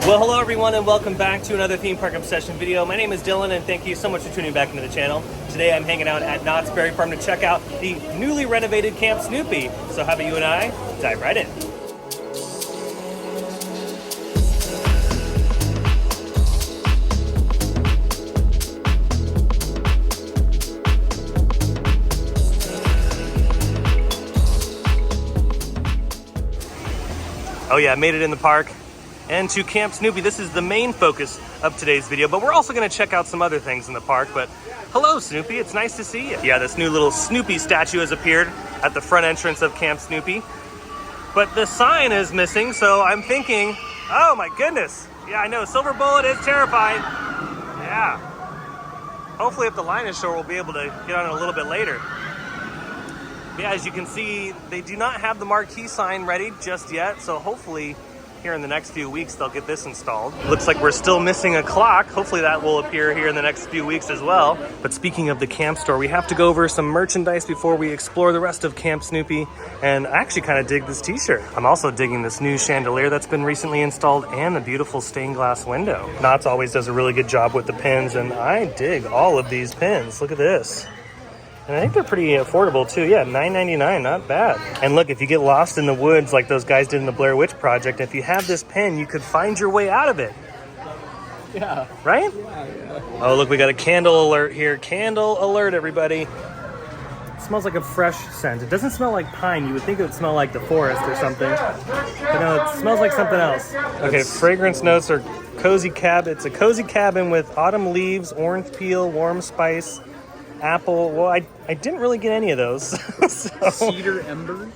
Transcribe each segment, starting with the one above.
Well, hello everyone and welcome back to another theme park obsession video. My name is Dylan and thank you so much for tuning back into the channel. Today I'm hanging out at Knott's Berry Farm to check out the newly renovated Camp Snoopy. So how about you and I dive right in. Oh yeah, I made it in the park and to Camp Snoopy. This is the main focus of today's video, but we're also going to check out some other things in the park. But hello Snoopy, it's nice to see you. Yeah, this new little Snoopy statue has appeared at the front entrance of Camp Snoopy, but the sign is missing, so I'm thinking, oh my goodness, yeah, I know, Silver Bullet is terrifying. Yeah, hopefully if the line is short we'll be able to get on it a little bit later. Yeah, as you can see, they do not have the marquee sign ready just yet, so hopefully here in the next few weeks they'll get this installed. Looks like we're still missing a clock. Hopefully that will appear here in the next few weeks as well. But speaking of the camp store, we have to go over some merchandise before we explore the rest of Camp Snoopy, and I actually kind of dig this t-shirt. I'm also digging this new chandelier that's been recently installed and the beautiful stained glass window. Knott's always does a really good job with the pins, and I dig all of these pins. Look at this. And I think they're pretty affordable too. Yeah, $9.99, not bad. And look, if you get lost in the woods like those guys did in the Blair Witch Project, if you have this pen, you could find your way out of it. Yeah. Right? Yeah. Oh, look, we got a candle alert here. Candle alert, everybody. It smells like a fresh scent. It doesn't smell like pine. You would think it would smell like the forest or something. But no, it smells like something else. Okay, fragrance notes are cozy cabin. It's a cozy cabin with autumn leaves, orange peel, warm spice, apple. Well, I didn't really get any of those. So, Cedar embers.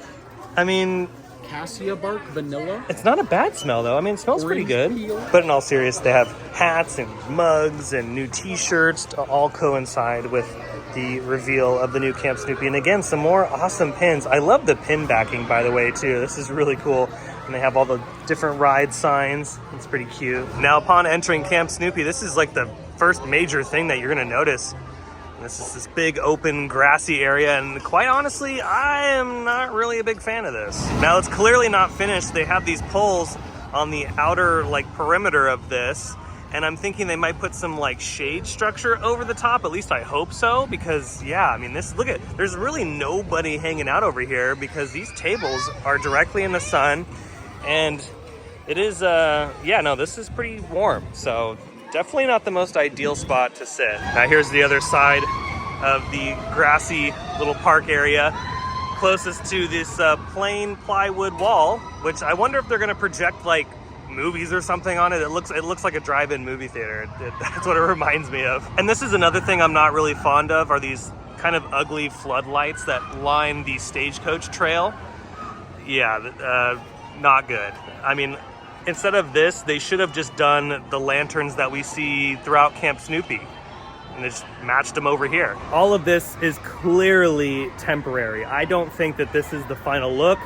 I mean, Cassia bark, vanilla. it's not a bad smell though. I mean, it smells pretty good. Orange peel. But in all seriousness, they have hats and mugs and new t-shirts to all coincide with the reveal of the new Camp Snoopy. And again, some more awesome pins. I love the pin backing, by the way, too. This is really cool. And they have all the different ride signs. It's pretty cute. Now, upon entering Camp Snoopy, this is like the first major thing that you're gonna notice. This is this big open grassy area, and quite honestly, I am not really a big fan of this. Now it's clearly not finished. They have these poles on the outer perimeter of this, and I'm thinking they might put some shade structure over the top. At least I hope so, because yeah, I mean there's really nobody hanging out over here because these tables are directly in the sun, and it is this is pretty warm, so definitely not the most ideal spot to sit. Now here's the other side of the grassy little park area, closest to this plain plywood wall, which I wonder if they're gonna project movies or something on it. It looks like a drive-in movie theater. That's what it reminds me of. And this is another thing I'm not really fond of, are these kind of ugly floodlights that line the stagecoach trail. Yeah, not good. I mean, instead of this, they should have just done the lanterns that we see throughout Camp Snoopy and just matched them over here. All of this is clearly temporary. I don't think that this is the final look,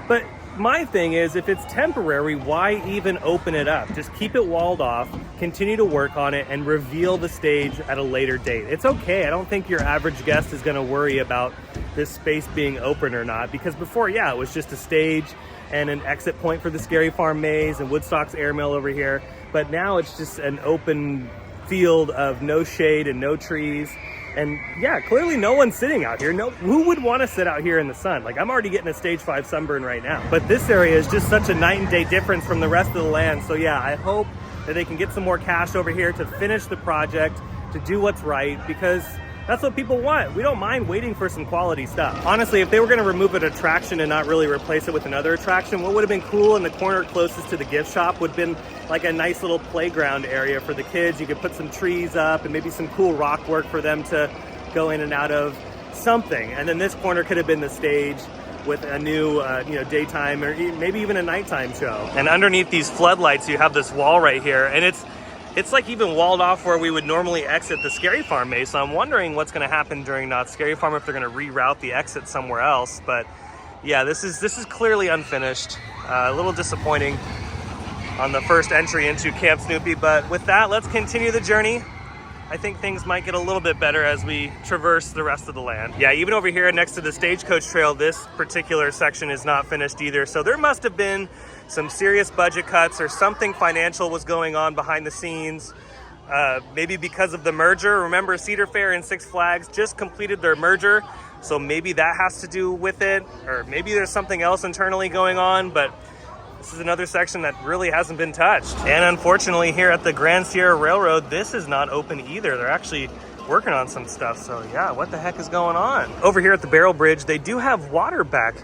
but my thing is, if it's temporary, why even open it up? Just keep it walled off, continue to work on it, and reveal the stage at a later date. It's okay. I don't think your average guest is gonna worry about this space being open or not, because before, yeah, it was just a stage and an exit point for the Scary Farm maze and Woodstock's air mill over here. But now it's just an open field of no shade and no trees. And yeah, clearly no one's sitting out here. No, who would want to sit out here in the sun? I'm already getting a stage 5 sunburn right now. But this area is just such a night and day difference from the rest of the land. So yeah, I hope that they can get some more cash over here to finish the project, to do what's right, because that's what people want. We don't mind waiting for some quality stuff. Honestly, if they were gonna remove an attraction and not really replace it with another attraction, what would have been cool in the corner closest to the gift shop would have been a nice little playground area for the kids. You could put some trees up and maybe some cool rock work for them to go in and out of, something. And then this corner could have been the stage with a new daytime or maybe even a nighttime show. And underneath these floodlights, you have this wall right here, and it's even walled off where we would normally exit the Scary Farm maze. So I'm wondering what's gonna happen during Knott's Scary Farm, if they're gonna reroute the exit somewhere else. But yeah, this is clearly unfinished. A little disappointing on the first entry into Camp Snoopy. But with that, let's continue the journey. I think things might get a little bit better as we traverse the rest of the land. Yeah, even over here next to the Stagecoach Trail, this particular section is not finished either. So there must have been some serious budget cuts or something financial was going on behind the scenes. Maybe because of the merger. Remember, Cedar Fair and Six Flags just completed their merger. So maybe that has to do with it, or maybe there's something else internally going on, but this is another section that really hasn't been touched. And unfortunately here at the Grand Sierra Railroad, this is not open either. They're actually working on some stuff. So yeah, what the heck is going on? Over here at the Barrel Bridge, they do have water back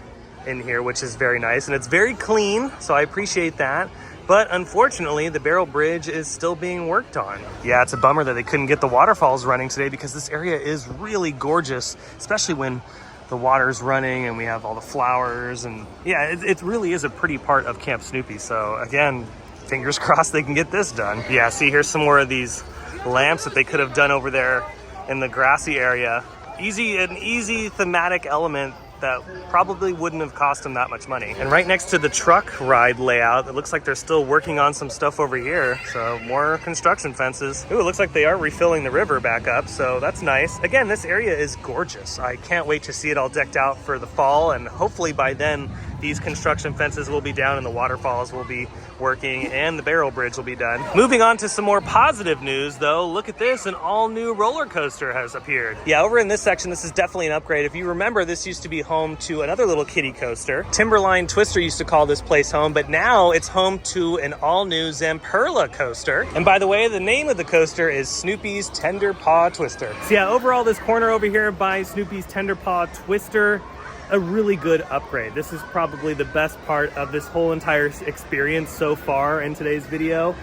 in here, which is very nice. And it's very clean, so I appreciate that. But unfortunately, the Barrel Bridge is still being worked on. Yeah, it's a bummer that they couldn't get the waterfalls running today because this area is really gorgeous, especially when the water's running and we have all the flowers. And yeah, it really is a pretty part of Camp Snoopy. So again, fingers crossed they can get this done. Yeah, see, here's some more of these lamps that they could have done over there in the grassy area. An easy thematic element that probably wouldn't have cost them that much money. And right next to the truck ride layout, it looks like they're still working on some stuff over here. So more construction fences. Ooh, it looks like they are refilling the river back up, so that's nice. Again, this area is gorgeous. I can't wait to see it all decked out for the fall, and hopefully by then these construction fences will be down and the waterfalls will be working and the Barrel Bridge will be done. Moving on to some more positive news though, look at this, an all new roller coaster has appeared. Yeah, over in this section, this is definitely an upgrade. If you remember, this used to be home to another little kiddie coaster. Timberline Twister used to call this place home, but now it's home to an all new Zamperla coaster. And by the way, the name of the coaster is Snoopy's Tender Paw Twister. So yeah, overall this corner over here by Snoopy's Tender Paw Twister, a really good upgrade. This is probably the best part of this whole entire experience so far in today's video.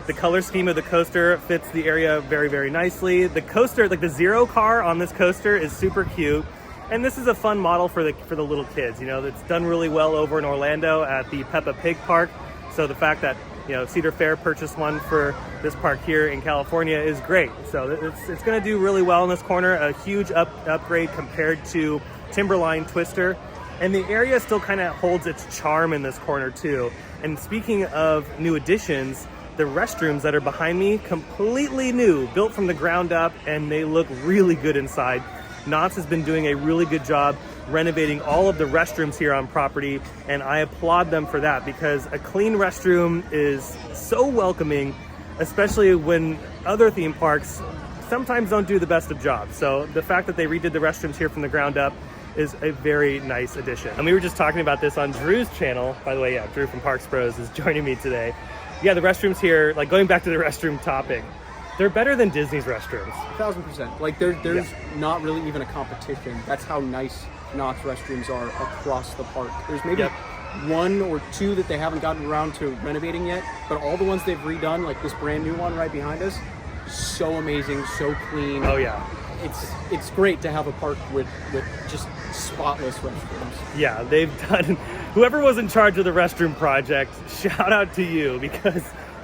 The color scheme of the coaster fits the area very, very nicely. The coaster, like the Zero car on this coaster, is super cute. And this is a fun model for the little kids. You know, it's done really well over in Orlando at the Peppa Pig Park. So the fact that, you know, Cedar Fair purchased one for this park here in California is great. So it's gonna do really well in this corner. A huge upgrade compared to Timberline Twister, and the area still kind of holds its charm in this corner too. And speaking of new additions, the restrooms that are behind me, completely new, built from the ground up, and they look really good inside. Knott's has been doing a really good job renovating all of the restrooms here on property, and I applaud them for that because a clean restroom is so welcoming, especially when other theme parks sometimes don't do the best of jobs. So the fact that they redid the restrooms here from the ground up is a very nice addition. And we were just talking about this on Drew's channel. By the way, yeah, Drew from Parks Pros is joining me today. Yeah, the restrooms here, like going back to the restroom topic, they're better than Disney's restrooms. 1000%. Like there's not really even a competition. That's how nice Knott's restrooms are across the park. There's maybe one or two that they haven't gotten around to renovating yet, but all the ones they've redone, like this brand new one right behind us, so amazing, so clean. Oh yeah. It's great to have a park with just spotless restrooms. Yeah, they've done, whoever was in charge of the restroom project, shout out to you, because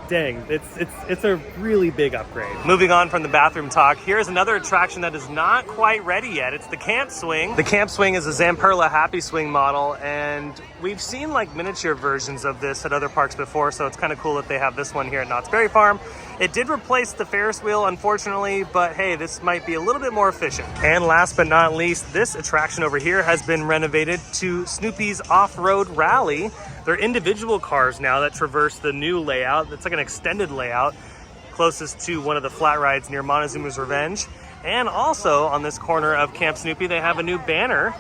dang, it's a really big upgrade. Moving on from the bathroom talk, here's another attraction that is not quite ready yet. It's the Camp Swing. The Camp Swing is a Zamperla Happy Swing model, and we've seen like miniature versions of this at other parks before, so it's kind of cool that they have this one here at Knott's Berry Farm. It did replace the Ferris wheel, unfortunately, but hey, this might be a little bit more efficient. And last but not least, this attraction over here has been renovated to Snoopy's Off-Road Rally. They're individual cars now that traverse the new layout. It's like an extended layout, closest to one of the flat rides near Montezuma's Revenge. And also on this corner of Camp Snoopy, they have a new banner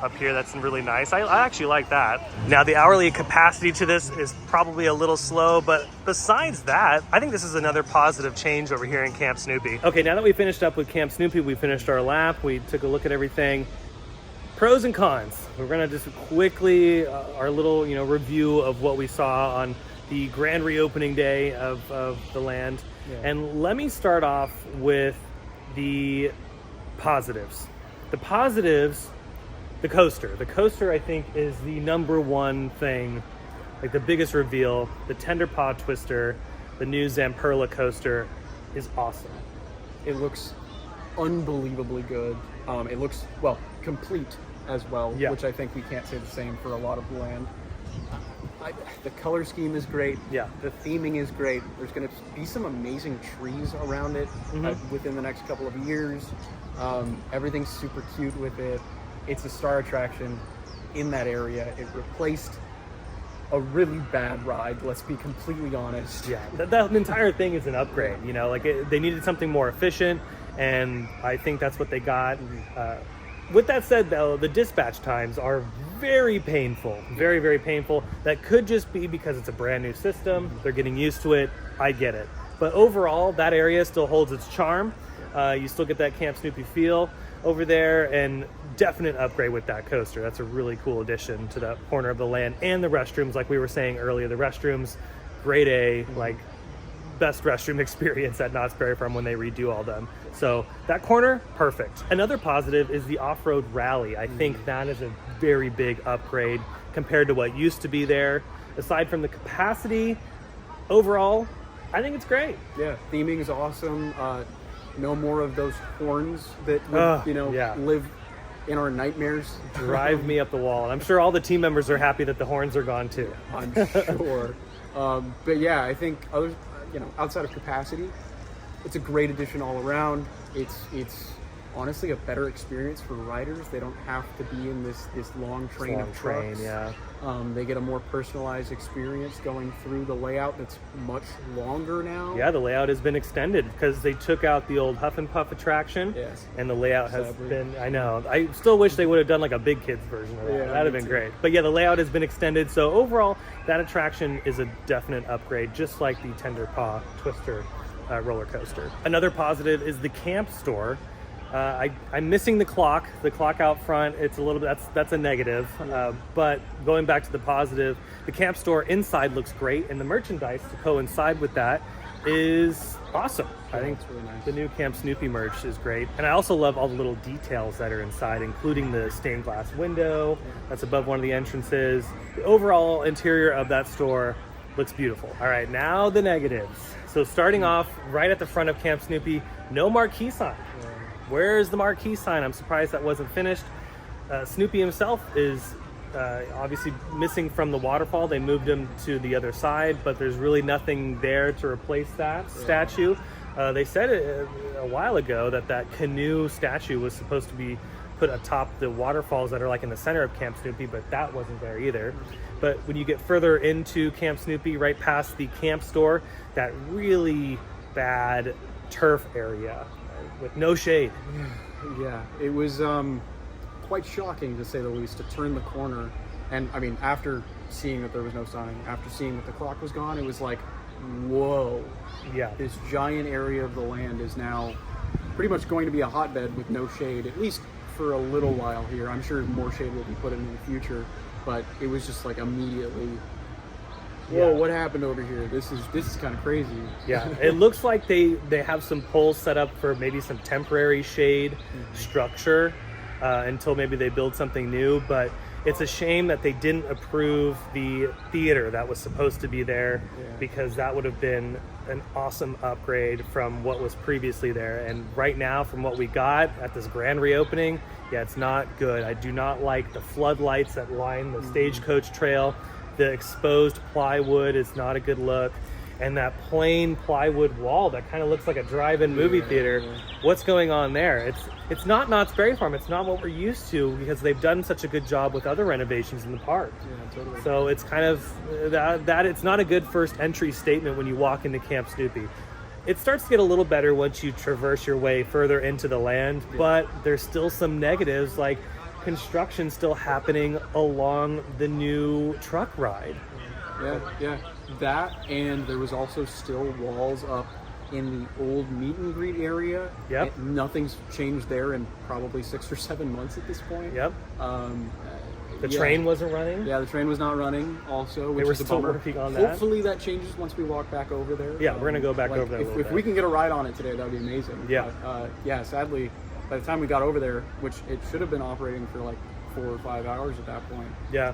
up here that's really nice. I actually like that. Now the hourly capacity to this is probably a little slow, but besides that, I think this is another positive change over here in Camp Snoopy. Okay, now that we finished up with Camp Snoopy, we finished our lap, we took a look at everything. Pros and cons. We're gonna just quickly, our little review of what we saw on the grand reopening day of the land. Yeah. And let me start off with the positives. The positives, the coaster. The coaster, I think, is the number one thing, like the biggest reveal. The Tender Paw Twister, the new Zamperla coaster, is awesome. It looks unbelievably good. It looks, well, complete as well, which I think we can't say the same for a lot of the land. The color scheme is great. Yeah. The theming is great. There's going to be some amazing trees around it within the next couple of years. Everything's super cute with it. It's a star attraction in that area. It replaced a really bad ride, let's be completely honest. Yeah, the entire thing is an upgrade. You know, like they needed something more efficient, and I think that's what they got. With that said, though, the dispatch times are very painful, very, very painful. That could just be because it's a brand new system. They're getting used to it. I get it. But overall, that area still holds its charm. You still get that Camp Snoopy feel over there, and definite upgrade with that coaster. That's a really cool addition to that corner of the land. And the restrooms, like we were saying earlier, the restrooms, grade A, like best restroom experience at Knott's Berry Farm when they redo all them. So that corner, perfect. Another positive is the off-road rally. I think that is a very big upgrade compared to what used to be there. Aside from the capacity, overall, I think it's great. Yeah, theming is awesome. No more of those horns that would, live in our nightmares. Drive me up the wall. And I'm sure all the team members are happy that the horns are gone too. I'm sure. But yeah, I think outside of capacity, it's a great addition all around. It's honestly a better experience for riders. They don't have to be in this long train of trucks. Yeah. They get a more personalized experience going through the layout that's much longer now. Yeah, the layout has been extended because they took out the old Huff and Puff attraction. Yes. And the layout has been, I know. I still wish they would have done like a big kids version of that. Yeah, That'd have been great. But yeah, the layout has been extended. So overall, that attraction is a definite upgrade, just like the Tender Paw Twister roller coaster. Another positive is the camp store. I'm missing the clock out front. It's a little bit, that's a negative. But going back to the positive, the camp store inside looks great, and the merchandise to coincide with that is awesome. I think it's really nice. The new Camp Snoopy merch is great. And I also love all the little details that are inside, including the stained glass window that's above one of the entrances. The overall interior of that store looks beautiful. All right, now the negatives. So starting off right at the front of Camp Snoopy, no marquee sign. Where's the marquee sign? I'm surprised that wasn't finished. Snoopy himself is obviously missing from the waterfall. They moved him to the other side, but there's really nothing there to replace that statue. They said a while ago that canoe statue was supposed to be put atop the waterfalls that are like in the center of Camp Snoopy, but that wasn't there either. But when you get further into Camp Snoopy, right past the camp store, that really bad turf area with no shade. Yeah, it was quite shocking, to say the least, to turn the corner. And I mean, after seeing that there was no sign, after seeing that the clock was gone, it was like, whoa. Yeah. This giant area of the land is now pretty much going to be a hotbed with no shade, at least for a little while here. I'm sure more shade will be put in the future, but it was just like immediately, whoa, what happened over here? This is kind of crazy. Yeah, it looks like they have some poles set up for maybe some temporary shade structure until maybe they build something new, but it's a shame that they didn't approve the theater that was supposed to be there, because that would have been an awesome upgrade from what was previously there. And right now, from what we got at this grand reopening, it's not good. I do not like the floodlights that line the stagecoach trail. The exposed plywood is not a good look. And that plain plywood wall that kind of looks like a drive-in movie theater. What's going on there? It's not Knott's Berry Farm. It's not what we're used to, because they've done such a good job with other renovations in the park. Yeah, totally. So it's kind of that it's not a good first entry statement when you walk into Camp Snoopy. It starts to get a little better once you traverse your way further into the land, but there's still some negatives, like construction still happening along the new truck ride. Yeah. That, and there was also still walls up in the old meet and greet area. Yep. Nothing's changed there in probably 6 or 7 months at this point. Yep. The train wasn't running. Yeah, the train was not running also, which they were is a still bummer. working on that. Hopefully that changes once we walk back over there. Yeah, we're going to go back over there a little If bit. we can get a ride on it today, that would be amazing. Yeah. But, sadly, by the time we got over there, which it should have been operating for like 4 or 5 hours at that point. Yeah.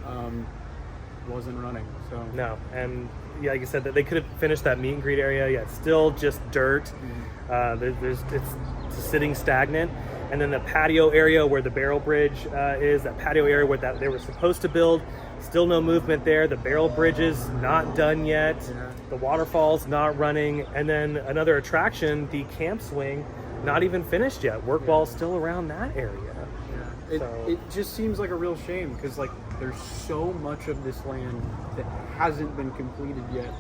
Wasn't running. So no, and like you said, that they could have finished that meet and greet area. Yeah, it's still just dirt. It's sitting stagnant. And then the patio area where the barrel bridge is, that patio area where that they were supposed to build, Still no movement there. The barrel bridge is not done yet. Yeah. The waterfall's not running. And then another attraction, the camp swing, not even finished yet. Work wall's still around that area. It just seems like a real shame because like there's so much of this land that hasn't been completed yet,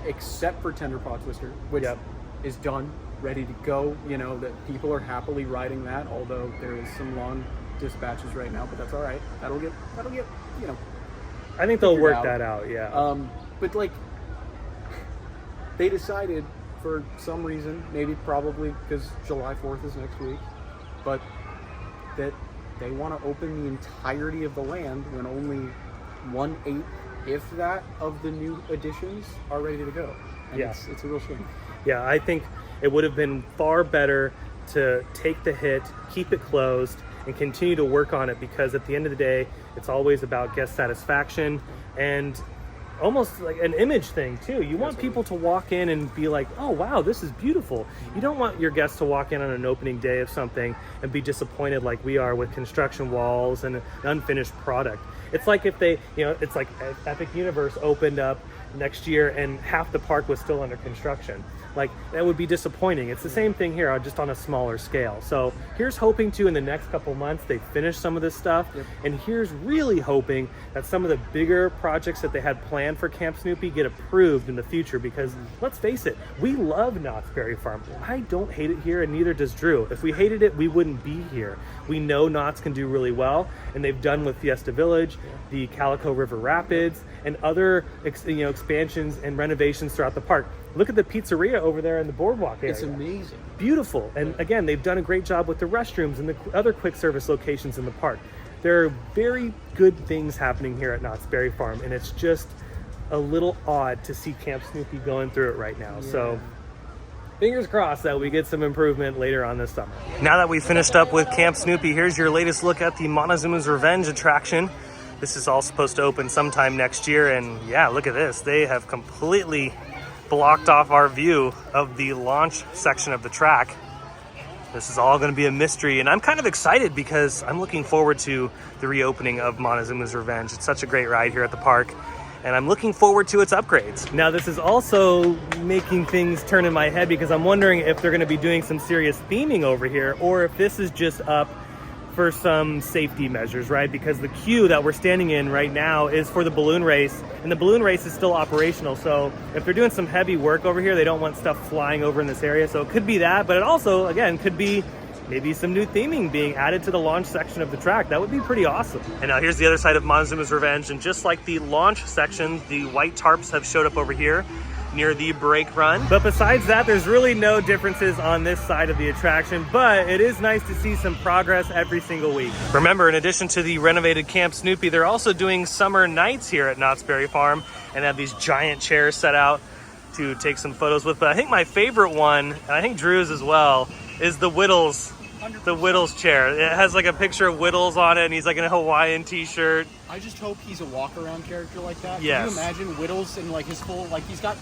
except for Tender Paw Twister, which is done, ready to go. You know that people are happily riding that, although there is some long dispatches right now, but that's all right. That'll get you know. I think they'll work that out. Yeah. But like they decided for some reason, maybe probably because July 4th is next week, but that they want to open the entirety of the land when only 1/8, if that, of the new additions are ready to go. And it's a real shame. Yeah, I think it would have been far better to take the hit, keep it closed, and continue to work on it, because at the end of the day, it's always about guest satisfaction and almost like an image thing too. You want people to walk in and be like, oh wow, this is beautiful. You don't want your guests to walk in on an opening day of something and be disappointed like we are with construction walls and an unfinished product. It's like if they, it's like Epic Universe opened up next year and half the park was still under construction. Like, that would be disappointing. It's the same thing here, just on a smaller scale. So here's hoping to, in the next couple months, they finish some of this stuff. And here's really hoping that some of the bigger projects that they had planned for Camp Snoopy get approved in the future, because let's face it, we love Knott's Berry Farm. I don't hate it here, and neither does Drew. If we hated it, we wouldn't be here. We know Knott's can do really well, and they've done with Fiesta Village, the Calico River Rapids, and other expansions and renovations throughout the park. Look at the pizzeria over there in the boardwalk area. It's amazing. Beautiful. And again, they've done a great job with the restrooms and the other quick service locations in the park. There are very good things happening here at Knott's Berry Farm, and it's just a little odd to see Camp Snoopy going through it right now. So fingers crossed that we get some improvement later on this summer. Now that we've finished up with Camp Snoopy, here's your latest look at the Montezuma's Revenge attraction. This is all supposed to open sometime next year, and yeah, look at this. They have completely blocked off our view of the launch section of the track. This is all going to be a mystery, and I'm kind of excited because I'm looking forward to the reopening of Montezuma's Revenge. It's such a great ride here at the park, and I'm looking forward to its upgrades. Now, this is also making things turn in my head because I'm wondering if they're going to be doing some serious theming over here, or if this is just up for some safety measures, right? Because the queue that we're standing in right now is for the balloon race, and the balloon race is still operational. So if they're doing some heavy work over here, they don't want stuff flying over in this area. So it could be that, but it also, again, could be maybe some new theming being added to the launch section of the track. That would be pretty awesome. And now here's the other side of Montezuma's Revenge, and just like the launch section, the white tarps have showed up over here near the brake run. But besides that, there's really no differences on this side of the attraction, but it is nice to see some progress every single week. Remember, in addition to the renovated Camp Snoopy, they're also doing summer nights here at Knott's Berry Farm and have these giant chairs set out to take some photos with. But I think my favorite one, and I think Drew's as well, is the Whittles. 100%. The Whittles chair. It has like a picture of Whittles on it, and he's like in a Hawaiian t-shirt. I just hope he's a walk-around character like that. Yes. Can you imagine Whittles in like his full, like he's got,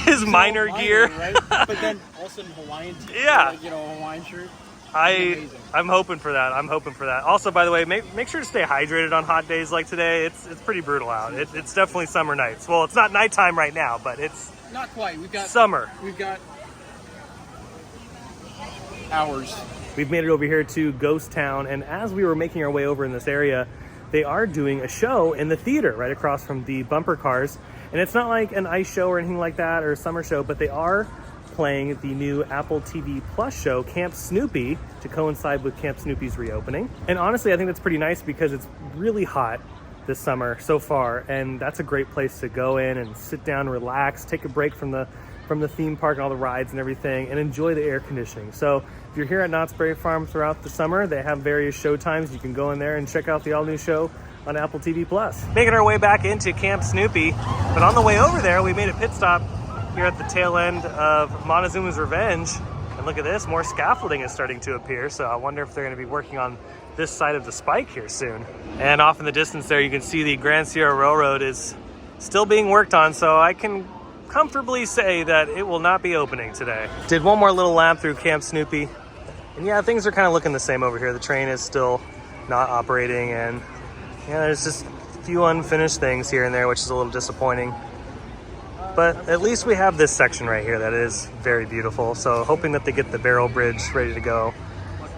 his minor gear, right? But then also in Hawaiian t-shirt, Hawaiian shirt. I'm hoping for that. I'm hoping for that. Also, by the way, make sure to stay hydrated on hot days like today. It's pretty brutal out. It's definitely summer nights. Well, it's not nighttime right now, but it's not quite. We've got summer. We've got hours. We've made it over here to Ghost Town, and as we were making our way over in this area, they are doing a show in the theater right across from the bumper cars. And it's not like an ice show or anything like that, or a summer show, but they are playing the new Apple TV Plus show, Camp Snoopy, to coincide with Camp Snoopy's reopening. And honestly, I think that's pretty nice because it's really hot this summer so far, and that's a great place to go in and sit down, relax, take a break from the theme park and all the rides and everything, and enjoy the air conditioning. So if you're here at Knott's Berry Farm throughout the summer, they have various show times. You can go in there and check out the all-new show on Apple TV Plus. Making our way back into Camp Snoopy, but on the way over there, we made a pit stop here at the tail end of Montezuma's Revenge. And look at this, more scaffolding is starting to appear, so I wonder if they're going to be working on this side of the spike here soon. And off in the distance there, you can see the Grand Sierra Railroad is still being worked on, so I can comfortably say that it will not be opening today. Did one more little lap through Camp Snoopy, and yeah, things are kind of looking the same over here. The train is still not operating, and yeah, there's just few unfinished things here and there, which is a little disappointing. But at least we have this section right here that is very beautiful. So hoping that they get the barrel bridge ready to go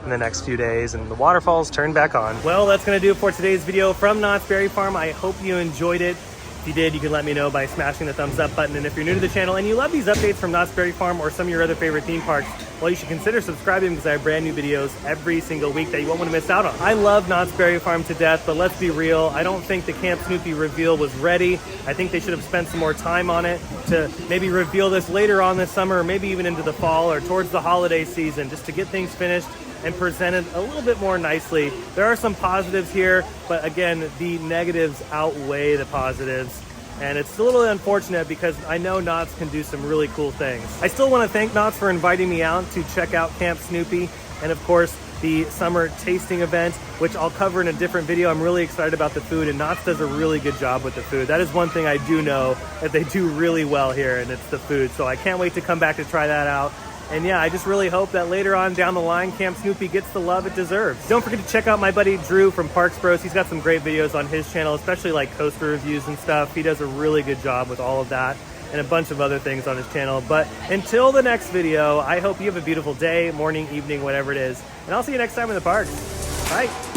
in the next few days and the waterfalls turn back on. Well, that's gonna do it for today's video from Knott's Berry Farm. I hope you enjoyed it. If you did, you can let me know by smashing the thumbs up button. And if you're new to the channel and you love these updates from Knott's Berry Farm or some of your other favorite theme parks, well, you should consider subscribing because I have brand new videos every single week that you won't want to miss out on. I love Knott's Berry Farm to death, but let's be real. I don't think the Camp Snoopy reveal was ready. I think they should have spent some more time on it to maybe reveal this later on this summer, or maybe even into the fall or towards the holiday season, just to get things finished and presented a little bit more nicely. There are some positives here, but again, the negatives outweigh the positives. And it's a little unfortunate because I know Knott's can do some really cool things. I still want to thank Knott's for inviting me out to check out Camp Snoopy and of course the summer tasting event, which I'll cover in a different video. I'm really excited about the food, and Knott's does a really good job with the food. That is one thing I do know that they do really well here, and it's the food. So I can't wait to come back to try that out. And yeah, I just really hope that later on down the line, Camp Snoopy gets the love it deserves. Don't forget to check out my buddy Drew from Parks Bros. He's got some great videos on his channel, especially like coaster reviews and stuff. He does a really good job with all of that and a bunch of other things on his channel. But until the next video, I hope you have a beautiful day, morning, evening, whatever it is. And I'll see you next time in the parks. Bye.